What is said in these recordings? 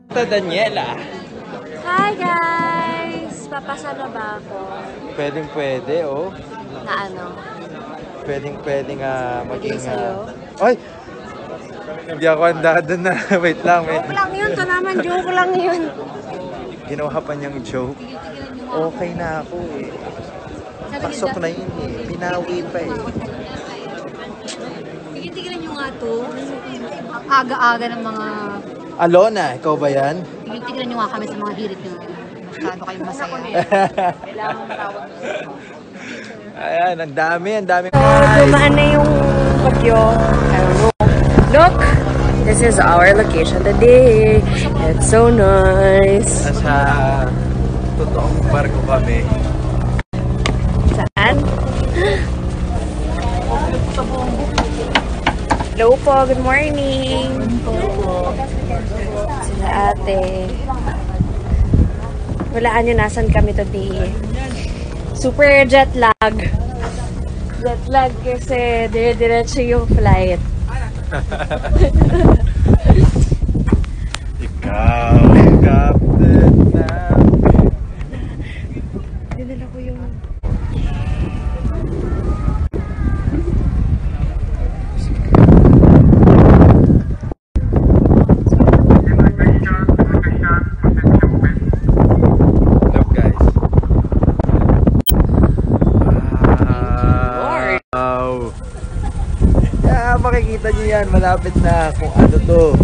Daniela. Hi guys! Papasa na ba ako? Pwede, oh. Na ano? Pwedeng maging... sa'yo? Ay! Hindi ako handa doon na. Wait lang. Joke lang yun. Ito naman, joke lang yun. Ginawa pa niyang joke. Okay na ako eh. Pasok na yun eh. Pinawi pa eh. Tigil-tigilan nyo nga to. Ang aga-aga ng mga... Alona, ikaw ba yan? Tigil-tigilan nyo nga kami sa mga hirit nyo. Masyado kayong masaya. Ayan, ang dami. Dumaan na yung bagyo. I don't know. Look! This is our location today. It's so nice. Nasa totoong barko kami. Saan? Hello po, good morning. Sila ate. Walaan nyo nasan kami today. Super jet lag. Jet lag kasi dire-diretso yung flight. Ikaw, Captain Nam. Dinala ko yung... Love, guys. Wow. Yeah, makikita niyo yan. Malapit na kung ano to.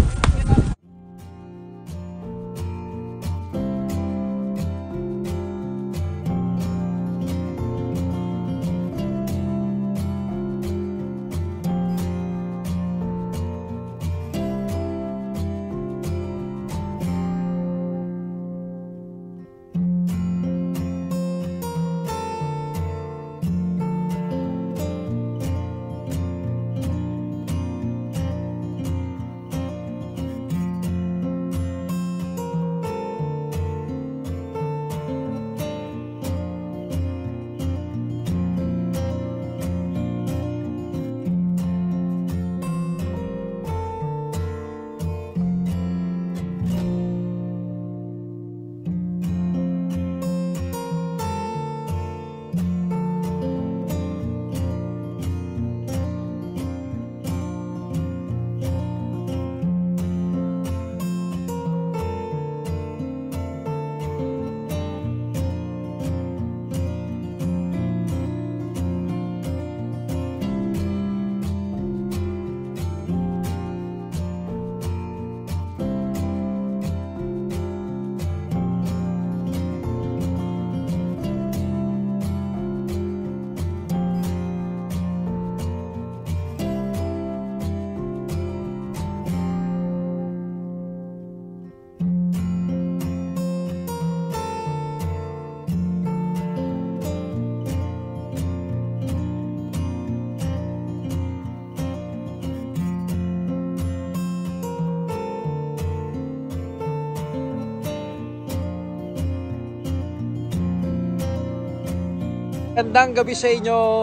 Gandang gabi sa inyo.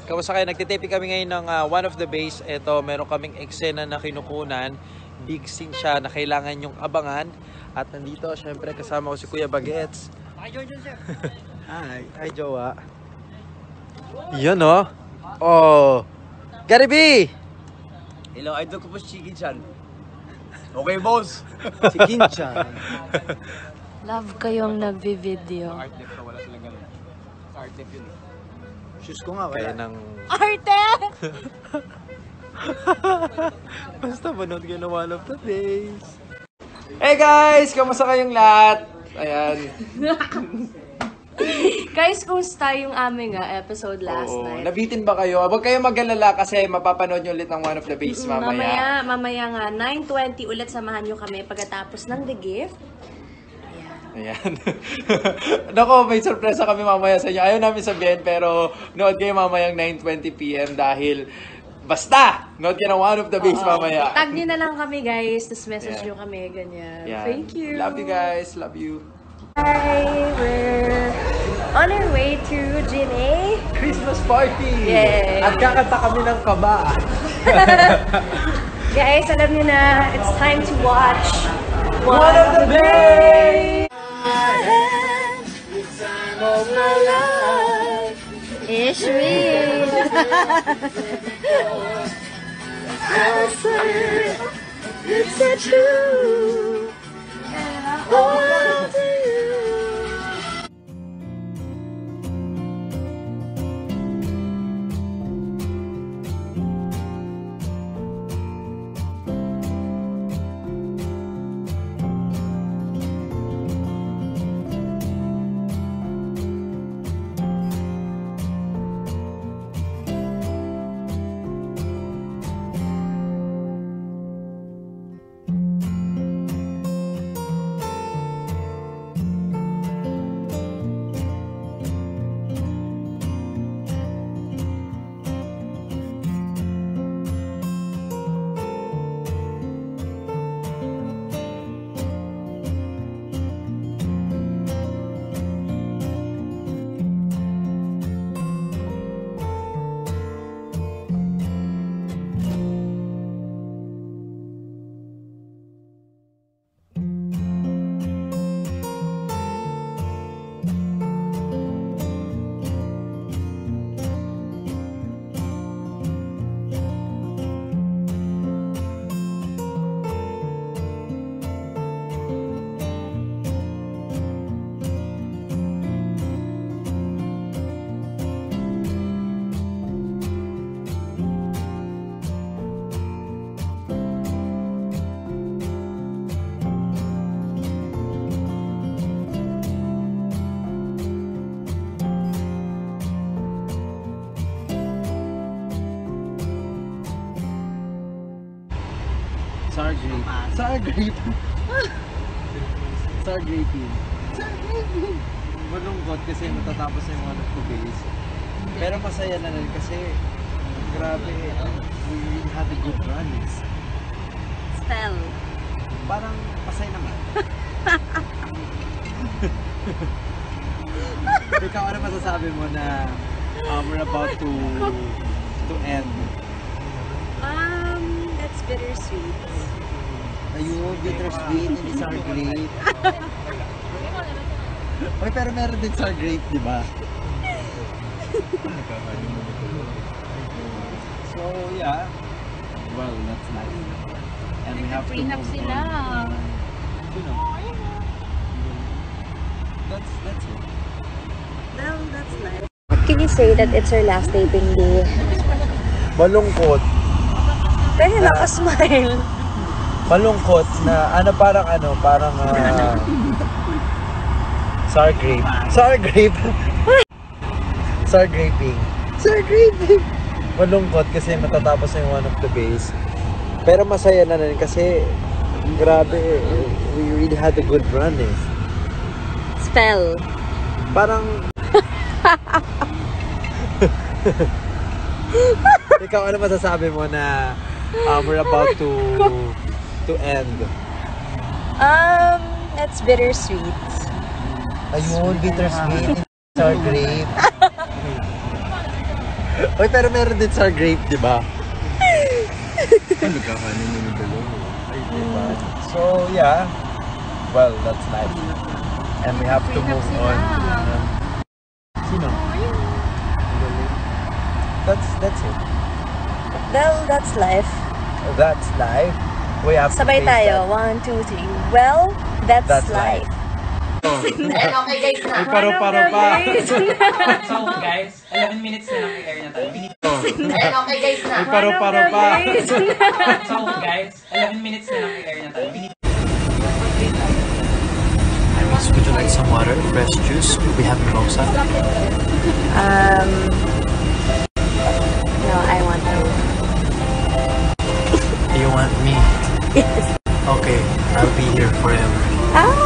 Kamusta kayo? Nagtitipid kami ngayon ng one of the bays. Ito, meron kaming eksena na kinukunan. Big scene siya na kailangan yung abangan. At nandito, syempre, kasama ko si Kuya Bagets. Hi, Jordan, sir. Hi, Jowa. Yun, oh. Oh. Gary B! Hello, idol ko po si Chigi-chan. Okay, boss. Si Kinchan. Love kayong nagvi-video. Art-dep ka, wala silang ganun. Sa art-dep yun eh. Shoes ko nga, kaya nang... Arte! Basta manood kayo na one of the days. Hey guys! Kamusta kayong lahat? Ayan. Guys, kumusta yung aming episode last night? Nabitin ba kayo? Huwag kayo mag-alala kasi mapapanood nyo ulit ang one of the days mamaya. Mamaya nga, 9:20 ulit samahan nyo kami pagkatapos ng The Gift. Ayan. Nako, may sorpresa kami mamaya sa inyo. Ayaw namin sabihin, pero nood kayo mamayang 9:20 PM dahil basta! Nood kayo ng one of the days mamaya. Tag nyo na lang kami guys, tapos message nyo kami, ganyan. Ayan. Thank you! Love you guys, love you. Hi! We're on our way to Ginny. Christmas party! Yay! At kakanta kami ng kaba. Guys, alam nyo na, it's time to watch One of the best! Of my life is sweet. I swear it's not true. And I hold to you. Sour grape. Sour grape. Sour graping. Malungkot kasi matatapos na yung one of the days. Pero masaya na rin kasi grabe, we really had a good run. Spell. Parang masaya naman. Ikaw, ano masasabi mo na we're about to end? That's bittersweet. Ayun, bittersweet, hindi sour grape. Oy, pero meron din sour grape, di ba? So, yeah. Well, that's nice. And we have to Prenup move sila. on. You know. That's it. Well, that's nice. What can you say that it's our last taping day? Malungkot. Pero nakasmile. Malungkot na parang sour grape. Sour grape. Sour graping. Sour graping. Malungkot kasi matatapos na yung one of the days. Pero masaya na rin kasi grabe, we really had a good run eh. Spell. Parang ikaw, ano masasabi mo na we're about to end? That's bittersweet. Ayun, bittersweet, sour grape. Oy, pero meron din sour grape, di ba? So, yeah. Well, that's nice. And we have to move on. Sino? That's it. Well, that's life. That's life. We have Sabay to face tayo. 1, 2, 3. Well, that's life. Okay guys na. Paro-paro pa. So guys, 11 minutes na lang i-air na tayo. Okay guys na. Paro-paro pa. So guys, 11 minutes na lang i-air na tayo. Iris, would you like some water, fresh juice? We have mimosa. No, I want to. You want me? Yes. Okay, I'll be here forever. Ah!